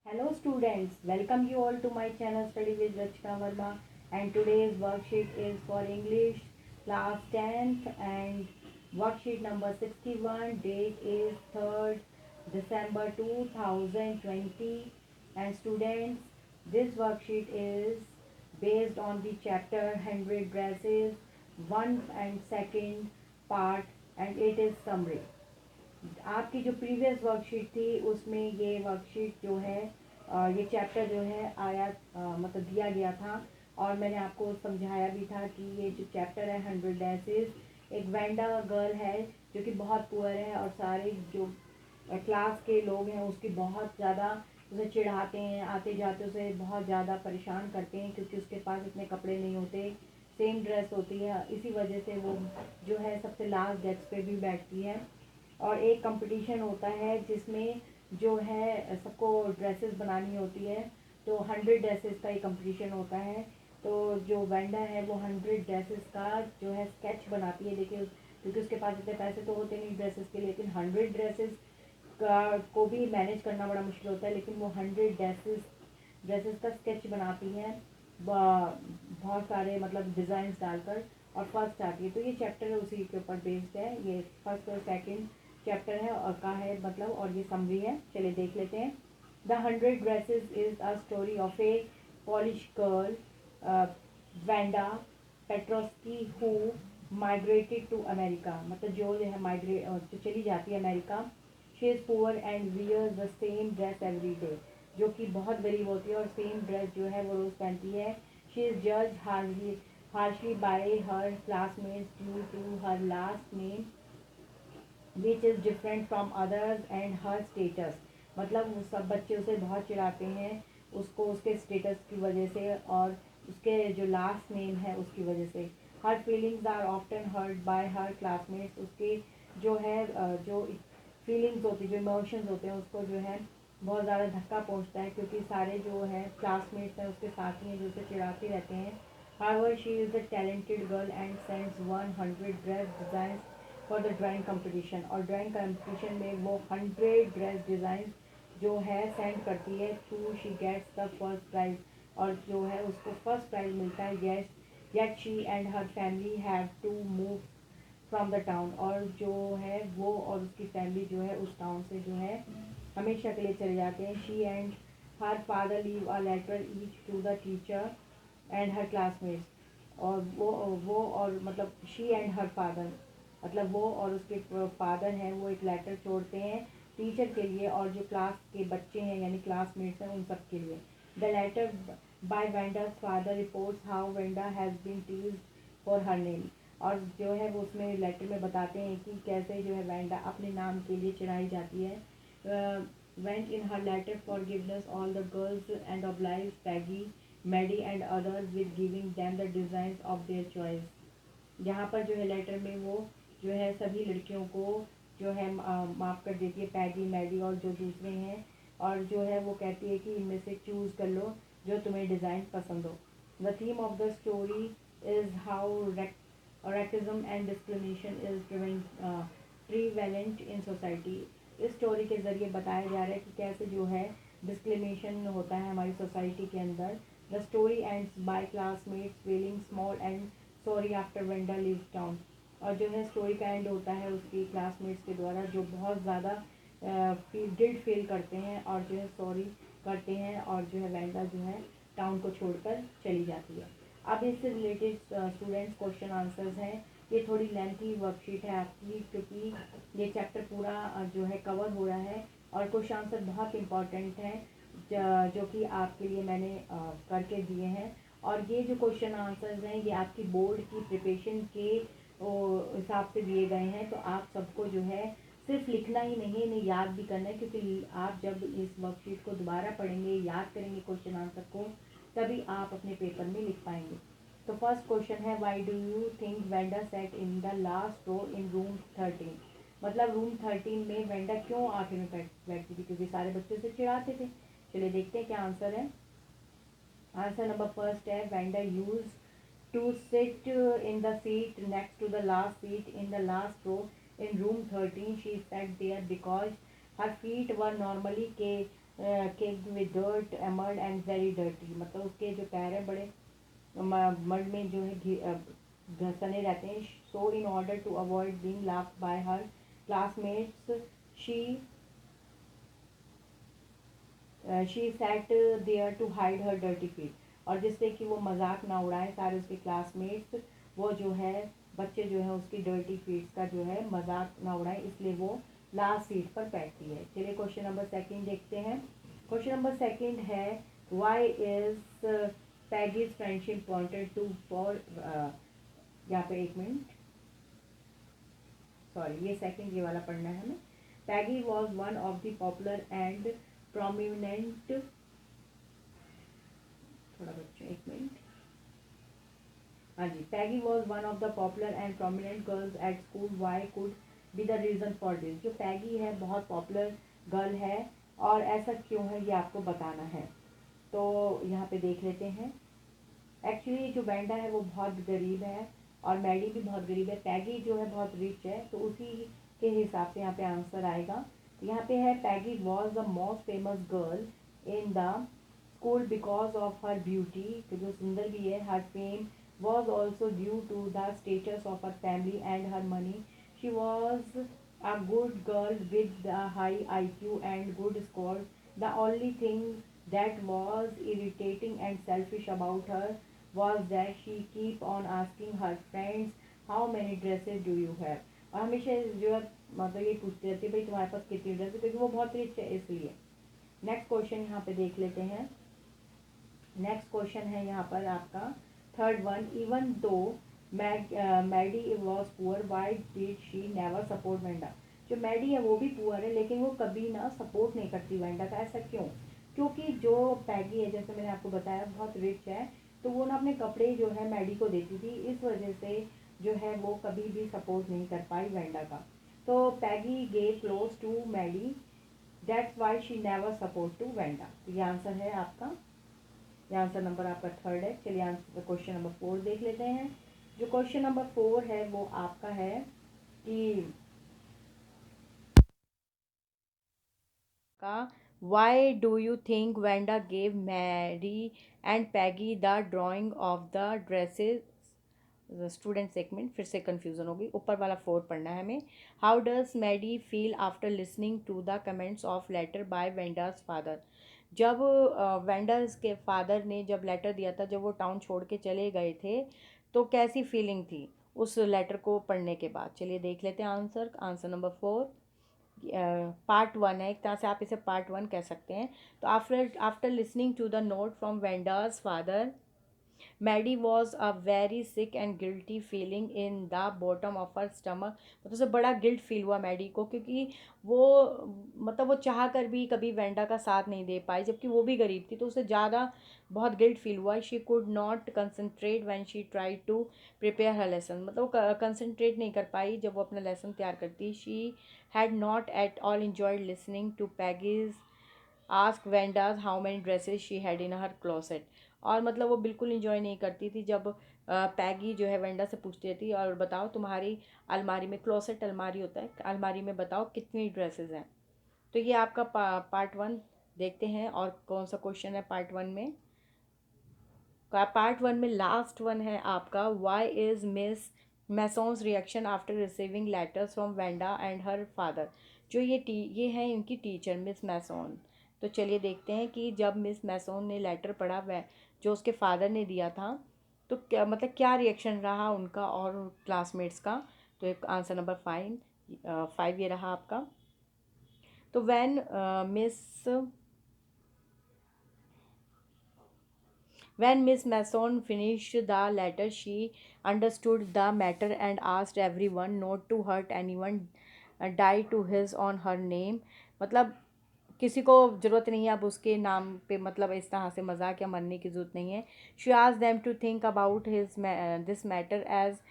Hello students, welcome you all to my channel Study with Rachna Verma, and today's worksheet is for English class 10th and worksheet number 61. Date is 3rd December 2020, and students, this worksheet is based on the chapter 100 dresses 1 and 2nd part, and it is summary. आपकी जो previous worksheet थी उसमें ये worksheet जो है ये chapter जो है आया मतलब दिया गया था, और मैंने आपको समझाया भी था कि ये जो चैप्टर है 100 डेसेस, एक वेंडा गर्ल है जो कि बहुत पुअर है और सारे जो क्लास के लोग हैं उसकी बहुत ज़्यादा उसे चिढ़ाते हैं, आते जाते उसे बहुत ज़्यादा परेशान करते हैं क्योंकि उसके पास इतने कपड़े नहीं होते, सेम ड्रेस होती है, इसी वजह से वो जो है सबसे लास्ट डेस्क पे भी बैठती है। और एक कंपटीशन होता है जिसमें जो है सबको ड्रेसेस बनानी होती है, तो 100 ड्रेसेस का ये कंपटीशन होता है। तो जो वेंडा है वो 100 ड्रेसेस का जो है स्केच बनाती है, देखिए क्योंकि उसके पास इतने पैसे तो होते नहीं ड्रेसेस के लिए, लेकिन 100 ड्रेसेस का को भी मैनेज करना बड़ा मुश्किल होता है, लेकिन वो 100 ड्रेसेस का स्केच बनाती हैं बहुत सारे मतलब डिज़ाइंस डालकर, और फर्स्ट आती है। तो ये चैप्टर है उसी के ऊपर बेस्ड है, ये फर्स्ट और सेकंड चैप्टर है और का है मतलब, और ये समरी है। चलिए देख लेते हैं। The 100 dresses is a story of a Polish girl Wanda Petronski who migrated to America, मतलब जो है माइग्रेट जो चली जाती है अमेरिका। She is poor and wears the same dress every day, जो कि बहुत गरीब होती है और सेम ड्रेस जो है वो रोज़ पहनती है। शी इज़ जज harshly by her classmates due to her last name which is different from others and her status, मतलब वो सब बच्चे उसे बहुत चिढ़ाते हैं उसको उसके स्टेटस की वजह से और उसके जो लास्ट नेम है उसकी वजह से। Her feelings are often hurt by her classmates, उसके जो है जो फीलिंग्स होती जो इमोशंस होते हैं उसको जो है बहुत ज़्यादा धक्का पहुंचता है क्योंकि सारे जो है क्लासमेट्स हैं उसके साथी हैं जो उसे चिढ़ाते रहते हैं। However, she is a talented girl and sends 100 dress designs for the drawing competition, और ड्राइंग कंपटीशन में वो 100 ड्रेस डिज़ाइन जो है सेंड करती है to she gets the first prize, और जो है उसको फर्स्ट प्राइज मिलता है। Yet she and her family have to move from the town, और जो है वो और उसकी फैमिली जो है उस टाउन से जो है हमेशा के लिए चले जाते हैं। She and her father leave a letter each to the teacher and her classmates, और वो और मतलब शी एंड हर फादर मतलब वो और उसके फादर हैं वो एक लेटर छोड़ते हैं टीचर के लिए और जो क्लास के बच्चे हैं यानी क्लासमेट्स हैं उन सब के लिए। The letter by Wanda's father reports how Wanda has been teased for her name, और जो है वो उसमें लेटर में बताते हैं कि कैसे जो है वेंडा अपने नाम के लिए चिढ़ाई जाती है। Went in her letter forgiveness all the girls and obliged Peggy Maddie and others with giving them the design of their choice, यहाँ पर जो है लेटर में वो जो है सभी लड़कियों को जो है माफ़ कर देती है, पैगी मैडी और जो दूसरे हैं, और जो है वो कहती है कि इनमें से चूज़ कर लो जो तुम्हें डिज़ाइन पसंद हो। The theme of the story is how racism and discrimination is prevalent in society. इस स्टोरी के ज़रिए बताया जा रहा है कि कैसे जो है डिस्क्रिमिनेशन होता है हमारी सोसाइटी के अंदर। The story ends by classmates feeling small and sorry after Wanda leaves town, और जो है स्टोरी का एंड होता है उसकी क्लासमेट्स के द्वारा जो बहुत ज़्यादा गिल्ट फील करते हैं और जो है सॉरी करते हैं, और जो है वेंडा जो है टाउन को छोड़कर चली जाती है। अब इससे रिलेटेड स्टूडेंट्स क्वेश्चन आंसर्स हैं। ये थोड़ी लेंथी वर्कशीट है आपकी क्योंकि ये चैप्टर पूरा जो है कवर हो रहा है, और क्वेश्चन आंसर बहुत इंपॉर्टेंट हैं जो कि आपके लिए मैंने करके दिए हैं। और ये जो क्वेश्चन आंसर्स हैं ये आपकी बोर्ड की प्रिपरेशन के हिसाब से दिए गए हैं, तो आप सबको जो है सिर्फ लिखना ही नहीं इन्हें याद भी करना है, क्योंकि आप जब इस वर्कशीट को दोबारा पढ़ेंगे याद करेंगे क्वेश्चन आंसर को तभी आप अपने पेपर में लिख पाएंगे। तो फर्स्ट क्वेश्चन है why do you think Wanda set in the last row in room 13, मतलब रूम 13 में वेंडा क्यों आखिर में बैठती थी, क्योंकि सारे बच्चे से चिढ़ाते थे। चलिए देखते हैं क्या आंसर है। आंसर नंबर फर्स्ट है Wanda use to sit in the seat next to the last seat in the last row in room 13. She sat there because her feet were normally caked with dirt, mud and very dirty. मतलब उसके जो पैर हैं बड़े mud में जो है घसने रहते हैं. So in order to avoid being laughed by her classmates, she she sat there to hide her dirty feet. और जिससे कि वो मजाक ना उड़ाए सारे उसके क्लासमेट्स, वो जो है बच्चे जो है उसकी डर्टी फीट्स का जो है मजाक ना उड़ाए, इसलिए वो लास्ट सीट पर बैठती है. चलिए क्वेश्चन नंबर सेकंड देखते हैं. क्वेश्चन नंबर सेकंड है why is Peggy's friendship wanted to for. यहाँ पे एक मिनट, सॉरी ये सेकंड ये वाला पढ़ना है हमें. Peggy was one of the popular and prominent. थोड़ा बच्चों एक मिनट. हाँ जी, Peggy was one of the popular and prominent girls at school. Why could be the reason for this. जो पैगी है बहुत पॉपुलर गर्ल है और ऐसा क्यों है ये आपको बताना है. तो यहाँ पे देख लेते हैं. एक्चुअली जो वेंडा है वो बहुत गरीब है और मैडी भी बहुत गरीब है. पैगी जो है बहुत रिच है, तो उसी के हिसाब से यहाँ पे आंसर आएगा. तो यहाँ पे है Peggy was the most famous girl in the school because of her beauty. तो जो सुंदर भी है, her fame was also due to the status of her family and her money. She was a good girl with a high IQ and good scores. The only thing that was irritating and selfish about her was that she keep on asking her friends how many dresses do you have. और हमेशा जो है मतलब ये पूछती रहती है भाई तुम्हारे पास कितनी ड्रेस है, क्योंकि वो बहुत रिच है इसलिए. नेक्स्ट क्वेश्चन यहाँ पे देख लेते हैं. नेक्स्ट क्वेश्चन है यहाँ पर आपका third one. Even though Maddie was poor why did she never support Wanda. जो मैडी है वो भी पुअर है लेकिन वो कभी ना सपोर्ट नहीं करती वेंडा का. ऐसा क्यों? क्योंकि जो पैगी है जैसे मैंने आपको बताया बहुत रिच है, तो वो ना अपने कपड़े जो है मैडी को देती थी, इस वजह से जो है वो कभी भी सपोर्ट नहीं कर पाई वेंडा का. तो Peggy gave close to Maddie, that's why she never support to Wanda. तो ये आंसर है आपका. ये आंसर नंबर आपका थर्ड है. चलिए आंसर क्वेश्चन नंबर 4 देख लेते हैं. जो क्वेश्चन नंबर 4 है वो आपका है कि का why do you think Wanda gave Mary and Peggy the drawing of the dresses. Student segment फिर से कन्फ्यूज़न होगी. ऊपर वाला 4 पढ़ना है हमें. How does Maddie feel after listening to the comments of letter by Wanda's father. जब Wanda's के फादर ने जब लेटर दिया था, जब वो टाउन छोड़ के चले गए थे, तो कैसी फीलिंग थी उस लेटर को पढ़ने के बाद. चलिए देख लेते हैं आंसर. आंसर नंबर 4 पार्ट 1 है, एक तरह से आप इसे पार्ट 1 कह सकते हैं. तो after listening to the note from Wanda's father, Maddie was a very sick and guilty feeling in the bottom of her stomach. मतलब उसे बड़ा गिल्ट फील हुआ मैडी को, क्योंकि वो मतलब वो चाह कर भी कभी वेंडा का साथ नहीं दे पाई, जबकि वो भी गरीब थी, तो उसे ज़्यादा बहुत गिल्ट फील हुआ. She could not concentrate when she try to prepare her lesson. मतलब वो कंसनट्रेट नहीं कर पाई जब वो अपना लेसन तैयार करती. She had not at all enjoyed listening to Peggy's ask Wanda's how many dresses she had in her closet. और मतलब वो बिल्कुल इंजॉय नहीं करती थी जब पैगी जो है वेंडा से पूछती रहती और बताओ तुम्हारी अलमारी में, क्लोसेट अलमारी होता है, अलमारी में बताओ कितनी ड्रेसेस हैं. तो ये आपका पार्ट 1 देखते हैं. और कौन सा क्वेश्चन है पार्ट 1 में. पार्ट 1 में लास्ट वन है आपका why is Miss Mason's reaction after receiving letters from Wanda and her father. जो ये है इनकी टीचर मिस मैसोन. तो चलिए देखते हैं कि जब मिस मैसोन ने लेटर पढ़ा वह जो उसके फादर ने दिया था, तो क्या मतलब क्या रिएक्शन रहा उनका और क्लासमेट्स का. तो एक आंसर नंबर 5 ये रहा आपका. तो miss When Miss Mason finished the letter, she understood the matter and asked everyone not to hurt anyone, die to his on her name. मतलब किसी को ज़रूरत नहीं है अब उसके नाम पे, मतलब इस तरह से मजाक या मरने की ज़रूरत नहीं है. She asked them to think about this matter as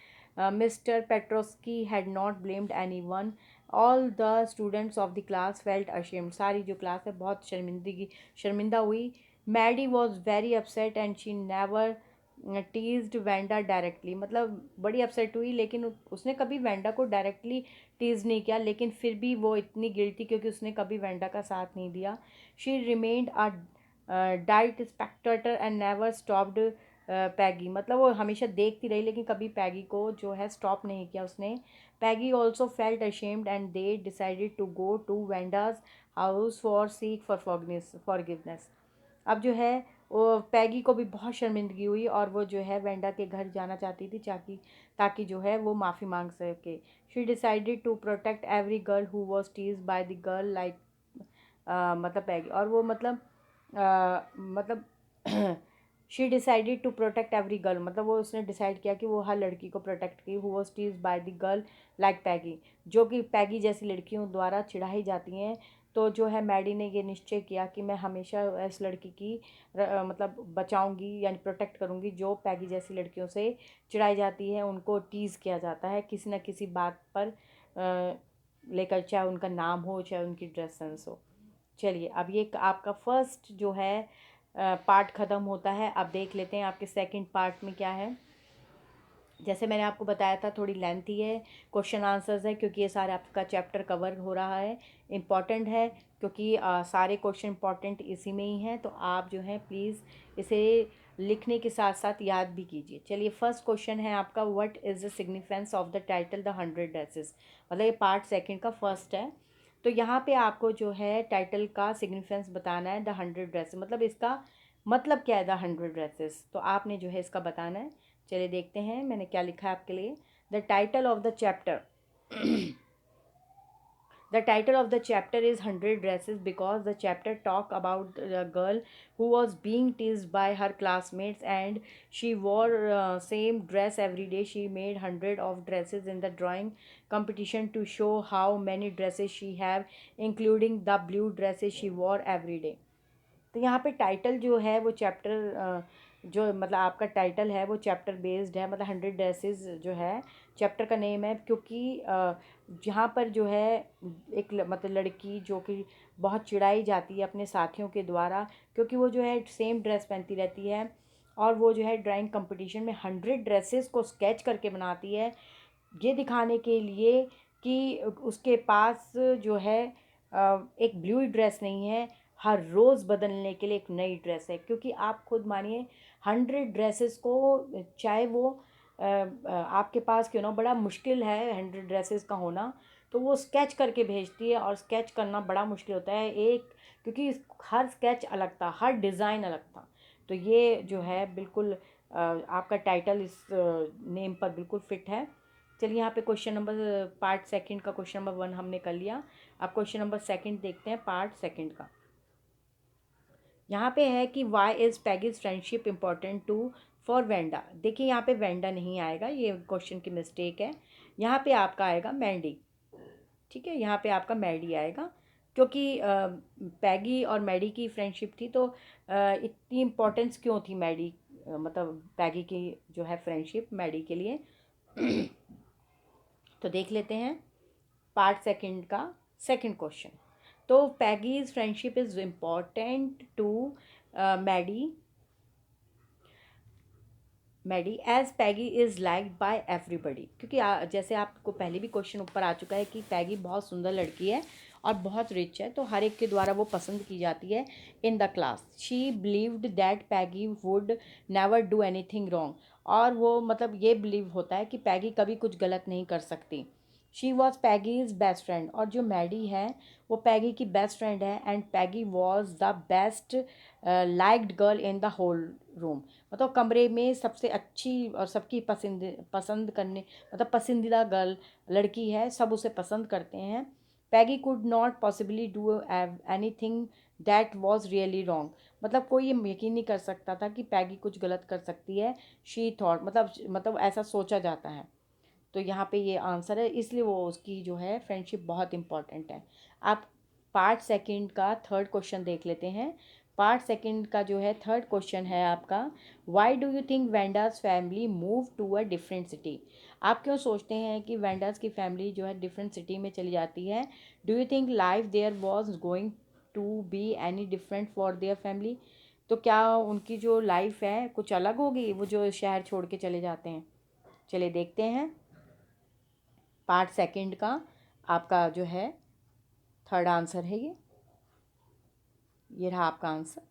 Mr. Petrovsky had not blamed anyone. All the students of the class felt ashamed. सारी जो क्लास है बहुत शर्मिंदा हुई. Maddie was very upset and she never teased Wanda directly, मतलब बड़ी upset हुई, लेकिन उसने कभी वेंडा को डायरेक्टली टीज नहीं किया, लेकिन फिर भी वो इतनी गिल्टी क्योंकि उसने कभी वेंडा का साथ नहीं दिया. She remained a quiet spectator and never stopped Peggy, मतलब वो हमेशा देखती रही लेकिन कभी पैगी को जो है स्टॉप नहीं किया उसने. Peggy also felt ashamed and they decided to go to Wanda's house for seek for forgiveness. अब जो है वो पैगी को भी बहुत शर्मिंदगी हुई और वो जो है वेंडा के घर जाना चाहती थी ताकि जो है वो माफ़ी मांग सके. She decided to protect every girl who was tease by the girl like, मतलब पैगी, और वो मतलब she decided to protect every girl, मतलब वो उसने डिसाइड किया कि वो हर लड़की को प्रोटेक्ट की who was tease by the girl like Peggy, जो कि पैगी जैसी लड़कियों द्वारा चिढ़ाई जाती हैं. तो जो है मैडी ने ये निश्चय किया कि मैं हमेशा इस लड़की की मतलब बचाऊंगी यानी प्रोटेक्ट करूंगी जो पैगी जैसी लड़कियों से चिढ़ाई जाती है, उनको टीज़ किया जाता है किसी न किसी बात पर लेकर, चाहे उनका नाम हो चाहे उनकी ड्रेस सेंस हो. चलिए अब ये आपका फर्स्ट जो है पार्ट ख़त्म होता है. अब देख लेते हैं आपके सेकंड पार्ट में क्या है. जैसे मैंने आपको बताया था थोड़ी लेंथी है, क्वेश्चन आंसर्स है क्योंकि ये सारा आपका चैप्टर कवर हो रहा है, इम्पॉर्टेंट है क्योंकि सारे क्वेश्चन इम्पॉर्टेंट इसी में ही हैं. तो आप जो है प्लीज़ इसे लिखने के साथ साथ याद भी कीजिए. चलिए फर्स्ट क्वेश्चन है आपका, what is the significance of the title the 100 dresses, मतलब ये पार्ट सेकंड का फर्स्ट है. तो यहाँ पे आपको जो है टाइटल का सिग्निफिकेंस बताना है, द 100 ड्रेसेस, मतलब इसका मतलब क्या है द 100 ड्रेसेस, तो आपने जो है इसका बताना है. चलिए देखते हैं मैंने क्या लिखा है आपके लिए. The title of the chapter The title of the chapter is 100 Dresses because the chapter talk about the girl who was being teased by her classmates and she wore same dress every day. She made 100 of dresses in the drawing competition to show how many dresses she have, including the blue dresses she wore every day. तो यहाँ पे title जो है वो chapter जो मतलब आपका title है वो चैप्टर बेस्ड है, मतलब 100 ड्रेसेस जो है चैप्टर का नेम है क्योंकि जहाँ पर जो है एक मतलब लड़की जो कि बहुत चिढ़ाई जाती है अपने साथियों के द्वारा क्योंकि वो जो है सेम ड्रेस पहनती रहती है और वो जो है ड्राइंग कंपटीशन में 100 ड्रेसेस को स्केच करके बनाती है, ये दिखाने के लिए कि उसके पास जो है एक ब्लू ड्रेस नहीं है, हर रोज़ बदलने के लिए एक नई ड्रेस है. क्योंकि आप खुद मानिए 100 ड्रेसेस को, चाहे वो आपके पास क्यों ना बड़ा मुश्किल है 100 ड्रेसेस का होना, तो वो स्केच करके भेजती है और स्केच करना बड़ा मुश्किल होता है एक, क्योंकि हर स्केच अलग था, हर डिज़ाइन अलग था. तो ये जो है बिल्कुल आपका टाइटल इस नेम पर बिल्कुल फिट है. चलिए यहाँ पे क्वेश्चन नंबर पार्ट सेकंड का क्वेश्चन नंबर 1 हमने कर लिया. अब क्वेश्चन नंबर सेकंड देखते हैं पार्ट सेकंड का. यहाँ पे है कि why is Peggy's friendship important to for Wanda. देखिए यहाँ पे वेंडा नहीं आएगा, ये क्वेश्चन की मिस्टेक है. यहाँ पे आपका आएगा मैडी. ठीक है, यहाँ पे आपका मैडी आएगा क्योंकि पैगी और मैडी की फ्रेंडशिप थी, तो इतनी इम्पोर्टेंस क्यों थी मैडी मतलब पैगी की जो है फ्रेंडशिप मैडी के लिए. तो देख लेते हैं पार्ट सेकंड का सेकंड क्वेश्चन. तो Peggy's friendship is important to Maddie as Peggy is liked by everybody, क्योंकि जैसे आपको पहले भी क्वेश्चन ऊपर आ चुका है कि पैगी बहुत सुंदर लड़की है और बहुत रिच है, तो हर एक के द्वारा वो पसंद की जाती है in the class. She believed that Peggy would never do anything wrong, और वो मतलब ये बिलीव होता है कि पैगी कभी कुछ गलत नहीं कर सकती. She was Peggy's best friend, और जो मैडी है वो पैगी की बेस्ट फ्रेंड है. And Peggy was the best liked girl in the whole room, मतलब कमरे में सबसे अच्छी और सबकी पसंद करने मतलब पसंदीदा गर्ल लड़की है, सब उसे पसंद करते हैं. Peggy could not possibly do anything that was really wrong, मतलब कोई ये यकीन नहीं कर सकता था कि पैगी कुछ गलत कर सकती है. शी थॉट मतलब ऐसा सोचा जाता है. तो यहाँ पे ये आंसर है, इसलिए वो उसकी जो है फ्रेंडशिप बहुत इंपॉर्टेंट है. आप पार्ट सेकंड का थर्ड क्वेश्चन देख लेते हैं. पार्ट सेकंड का जो है थर्ड क्वेश्चन है आपका, why do you think Wanda's family move to a different city. आप क्यों सोचते हैं कि वेंडास की फैमिली जो है डिफरेंट सिटी में चली जाती है. Do you think life there was going to be any different for their family, तो क्या उनकी जो लाइफ है कुछ अलग होगी, वो जो शहर छोड़ के चले जाते हैं? चलिए देखते हैं। पार्ट सेकंड का आपका जो है थर्ड आंसर है ये रहा आपका आंसर।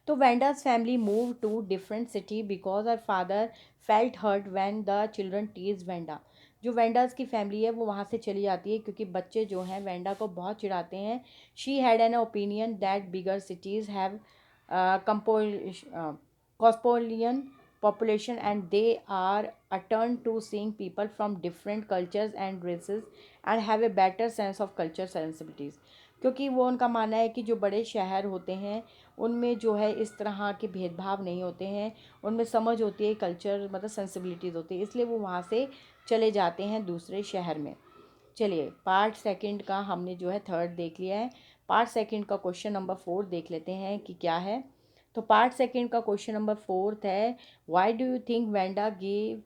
तो Wanda's family move to different city because her father felt hurt when the children tease Wanda. जो वेंडास की फैमिली है वो वहाँ से चली जाती है क्योंकि बच्चे जो हैं वेंडा को बहुत चिढ़ाते हैं। She had an opinion that bigger cities have cosmopolitan population and they are attuned to seeing people from different cultures and races and have a better sense of culture sensibilities। क्योंकि वो उनका मानना है कि जो बड़े शहर होते हैं उनमें जो है इस तरह के भेदभाव नहीं होते हैं, उनमें समझ होती है, कल्चर मतलब सेंसिबिलिटीज़ होती है, इसलिए वो वहाँ से चले जाते हैं दूसरे शहर में। चलिए पार्ट सेकंड का हमने जो है थर्ड देख लिया है। पार्ट सेकंड का क्वेश्चन नंबर 4 देख लेते हैं कि क्या है। तो पार्ट सेकंड का क्वेश्चन नंबर 4 है, why do you think Wanda give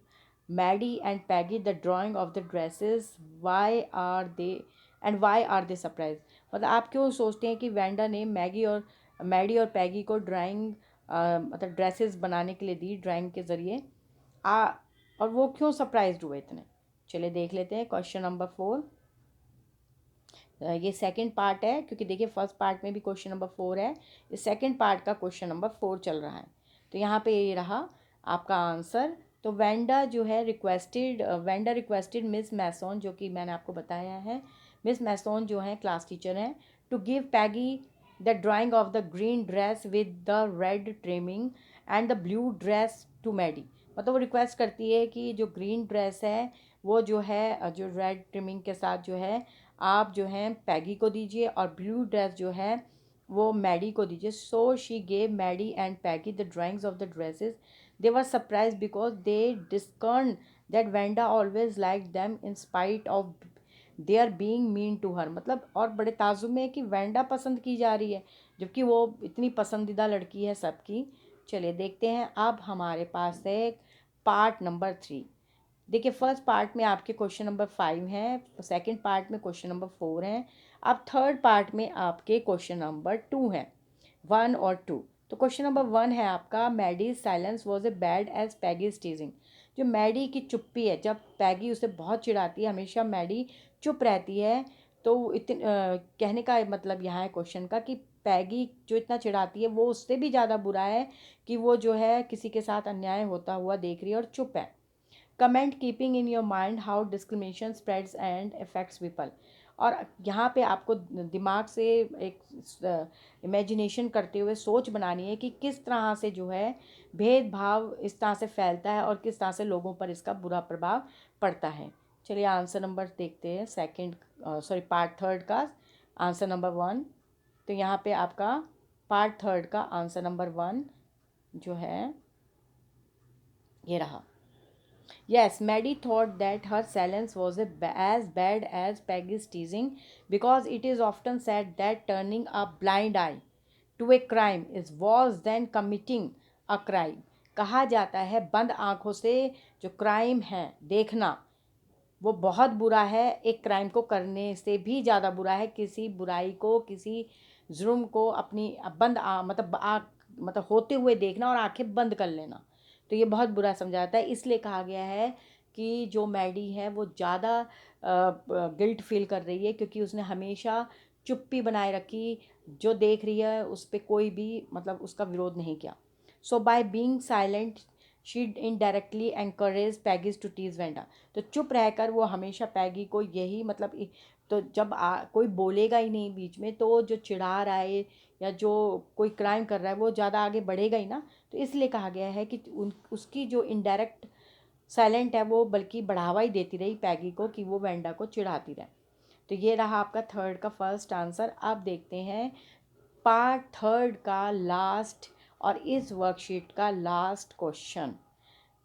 Maddie and Peggy the drawing of the dresses, why are they surprise. मतलब आप क्यों सोचते हैं कि वेंडा ने मैडी और पैगी को ड्राइंग मतलब ड्रेसेस बनाने के लिए दी ड्राइंग के ज़रिए, और वो क्यों सरप्राइज हुए इतने। चलिए देख लेते हैं क्वेश्चन नंबर 4। ये सेकंड पार्ट है क्योंकि देखिए फर्स्ट पार्ट में भी क्वेश्चन नंबर 4 है, ये सेकंड पार्ट का क्वेश्चन नंबर 4 चल रहा है। तो यहाँ पे ये रहा आपका आंसर। तो वेंडा रिक्वेस्टेड मिस मैसोन, जो कि मैंने आपको बताया है, मिस मैसोन जो है क्लास टीचर हैं, to give Peggy the drawing of the green dress with the red trimming and the blue dress to Maddie. मतलब वो रिक्वेस्ट करती है कि जो ग्रीन ड्रेस है वो जो है जो रेड ट्रिमिंग के साथ जो है आप जो हैं पैगी को दीजिए, और ब्लू ड्रेस जो है वो मैडी को दीजिए। So she gave Maddie and Peggy the drawings of the dresses. They were surprise because they discern that Wanda always like them in spite of they are being mean to her. मतलब और बड़े ताजुब में है कि Wanda पसंद की जा रही है जबकि वो इतनी पसंदीदा लड़की है सबकी। चलिए देखते हैं अब हमारे पास है पार्ट नंबर 3। देखिए फर्स्ट पार्ट में आपके क्वेश्चन नंबर 5 हैं, सेकंड पार्ट में क्वेश्चन नंबर 4 हैं, अब थर्ड पार्ट में आपके क्वेश्चन नंबर 2 हैं, 1 और 2। तो क्वेश्चन नंबर 1 है आपका, Maddie's silence was a bad as Peggy's teasing. जो मैडी की चुप्पी है, जब पैगी उसे बहुत चिढ़ाती है हमेशा मैडी चुप रहती है। तो कहने का मतलब यहाँ है क्वेश्चन का कि पैगी जो इतना चिढ़ाती है वो उससे भी ज़्यादा बुरा है कि वो जो है किसी के साथ अन्याय होता हुआ देख रही है और चुप है। Comment keeping in your mind how discrimination spreads and affects people. और यहाँ पे आपको दिमाग से एक इमेजिनेशन करते हुए सोच बनानी है कि किस तरह से जो है भेदभाव इस तरह से फैलता है और किस तरह से लोगों पर इसका बुरा प्रभाव पड़ता है। चलिए आंसर नंबर देखते हैं पार्ट थर्ड का आंसर नंबर 1। तो यहाँ पे आपका पार्ट थर्ड का आंसर नंबर 1 जो है ये रहा। Yes, Maddie thought that her silence was as bad as Peggy's teasing because it is often said that turning a blind eye to a crime is worse than committing a crime। कहा जाता है बंद आँखों से जो crime है देखना वो बहुत बुरा है, एक क्राइम को करने से भी ज़्यादा बुरा है। किसी बुराई को, किसी जुर्म को अपनी मतलब होते हुए देखना और आंखें बंद कर लेना, तो ये बहुत बुरा समझा जाता है। इसलिए कहा गया है कि जो मैडी है वो ज़्यादा गिल्ट फील कर रही है क्योंकि उसने हमेशा चुप्पी बनाए रखी, जो देख रही है उस पर कोई भी मतलब उसका विरोध नहीं किया। So by being silent she indirectly encourage Peggy's to tease Wanda. तो चुप रहकर वो हमेशा पैगी को यही तो जब कोई बोलेगा ही नहीं बीच में तो जो चिढ़ा रहा है या जो कोई क्राइम कर रहा है वो ज़्यादा आगे बढ़ेगा ही ना। तो इसलिए कहा गया है कि उसकी जो इनडायरेक्ट साइलेंट है वो बल्कि बढ़ावा ही देती रही पैगी को कि वो वेंडा को चिढ़ाती रहे। तो ये रहा आपका थर्ड का फर्स्ट आंसर। अब देखते हैं पार्ट थर्ड का लास्ट और इस वर्कशीट का लास्ट क्वेश्चन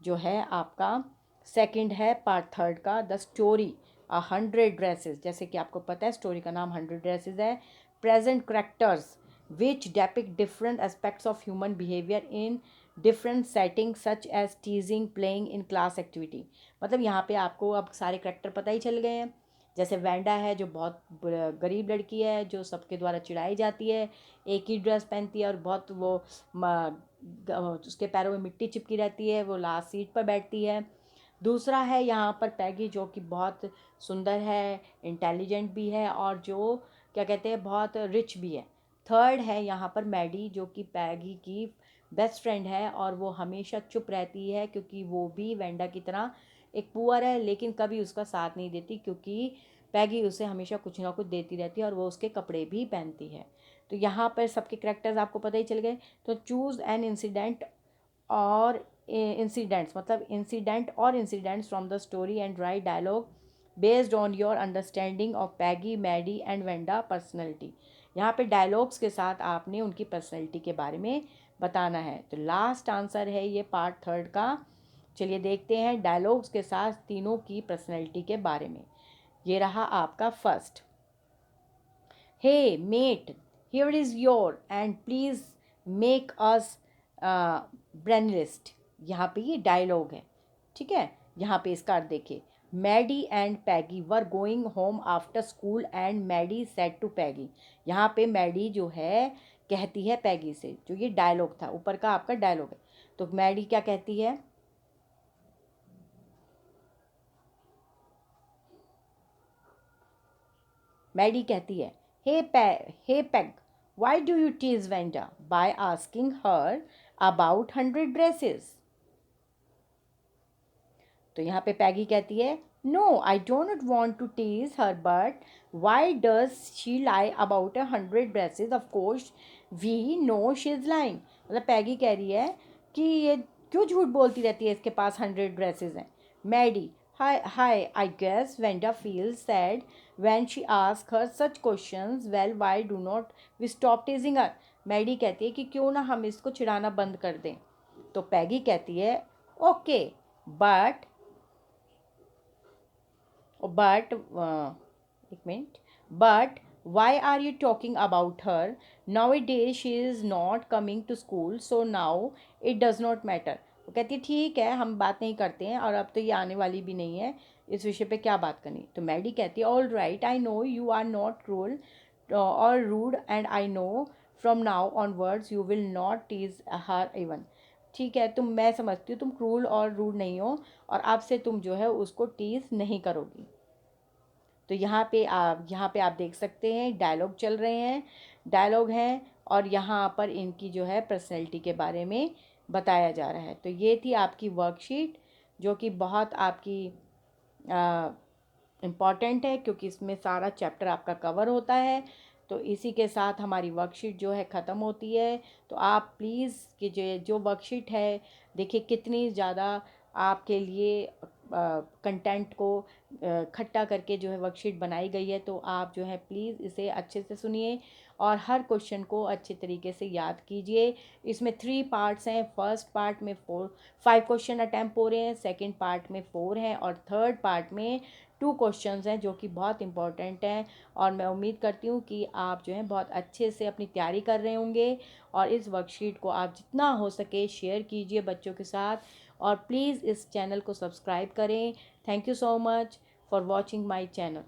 जो है आपका सेकंड है पार्ट थर्ड का, द स्टोरी 100 ड्रेसेस। जैसे कि आपको पता है स्टोरी का नाम 100 ड्रेसेस है। Present characters which depict different aspects of human behaviour in different setting such as teasing, playing in class activity. मतलब यहाँ पे आपको अब सारे करेक्टर पता ही चल गए हैं जैसे वेंडा है जो बहुत गरीब लड़की है, जो सबके द्वारा चिढ़ाई जाती है, एक ही ड्रेस पहनती है और बहुत वो उसके पैरों में मिट्टी चिपकी रहती है, वो लास्ट सीट पर बैठती है। दूसरा है यहाँ पर पैगी, जो कि बहुत सुंदर है, इंटेलिजेंट भी है और जो क्या कहते हैं बहुत रिच भी है। थर्ड है यहाँ पर मैडी, जो कि पैगी की बेस्ट फ्रेंड है और वो हमेशा चुप रहती है क्योंकि वो भी वेंडा की तरह एक पुअर है, लेकिन कभी उसका साथ नहीं देती क्योंकि पैगी उसे हमेशा कुछ ना कुछ देती रहती है और वो उसके कपड़े भी पहनती है। तो यहाँ पर सबके करेक्टर्स आपको पता ही चल गए। तो choose an incident or incidents, मतलब incident or incidents from the story and write dialogue based on your understanding of Peggy, Maddie and Wanda personality. यहाँ पे डायलॉग्स के साथ आपने उनकी पर्सनैलिटी के बारे में बताना है। तो लास्ट आंसर है ये पार्ट थर्ड का। चलिए देखते हैं डायलॉग्स के साथ तीनों की पर्सनैलिटी के बारे में। ये रहा आपका first. Hey mate, here is your and please make us brainliest. यहाँ पे ये डायलॉग है, ठीक है। यहाँ पे इसका अर्थ देखिए। Maddie and Peggy were going home after school and Maddie said to Peggy. यहाँ पे मैडी जो है कहती है पैगी से, जो ये डायलॉग था ऊपर का आपका डायलॉग है। तो मैडी क्या कहती है? मैडी कहती है, hey Peg, why do you tease Wanda by asking her about 100 dresses. तो यहाँ पे पैगी कहती है, no I don't want to tease her, but why does she lie about 100 dresses, of course we know she is lying. मतलब Peggy कह रही है कि ये क्यों झूठ बोलती रहती है, इसके पास 100 ड्रेसेस हैं। Maddie, hi I guess Wanda feels sad when she ask her such questions, well why do not we stop teasing her. Maddie कहती है कि क्यों ना हम इसको चिढ़ाना बंद कर दें। तो पैगी कहती है, ओके बट but एक minute, but why are you talking about her? Nowadays she is not coming to school, so now it does not matter. वो कहती है ठीक है हम बात नहीं करते हैं और अब तो ये आने वाली भी नहीं है, इस विषय पे क्या बात करनी। तो मैडी कहती है, all right I know you are not cruel और rude and I know from now onwards you will not tease her even. ठीक है, मैं समझती हूँ तुम क्रूल और रूड नहीं हो और अब से तुम जो है उसको टीज नहीं करोगी। तो यहाँ पे आप देख सकते हैं डायलॉग चल रहे हैं, डायलॉग हैं और यहाँ पर इनकी जो है पर्सनैलिटी के बारे में बताया जा रहा है। तो ये थी आपकी वर्कशीट, जो कि बहुत आपकी इम्पॉर्टेंट है क्योंकि इसमें सारा चैप्टर आपका कवर होता है। तो इसी के साथ हमारी वर्कशीट जो है ख़त्म होती है। तो आप प्लीज़ कि जो वर्कशीट है देखिए कितनी ज़्यादा आपके लिए कंटेंट को इकट्ठा करके जो है वर्कशीट बनाई गई है। तो आप जो है प्लीज़ इसे अच्छे से सुनिए और हर क्वेश्चन को अच्छे तरीके से याद कीजिए। इसमें 3 पार्ट्स हैं। फर्स्ट पार्ट में 5 क्वेश्चन अटैम्प्ट हो रहे हैं, सेकंड पार्ट में 4 हैं और थर्ड पार्ट में 2 क्वेश्चंस हैं जो कि बहुत इंपॉर्टेंट हैं। और मैं उम्मीद करती हूँ कि आप जो है बहुत अच्छे से अपनी तैयारी कर रहे होंगे और इस वर्कशीट को आप जितना हो सके शेयर कीजिए बच्चों के साथ और प्लीज़ इस चैनल को सब्सक्राइब करें। Thank you so much for watching my channel.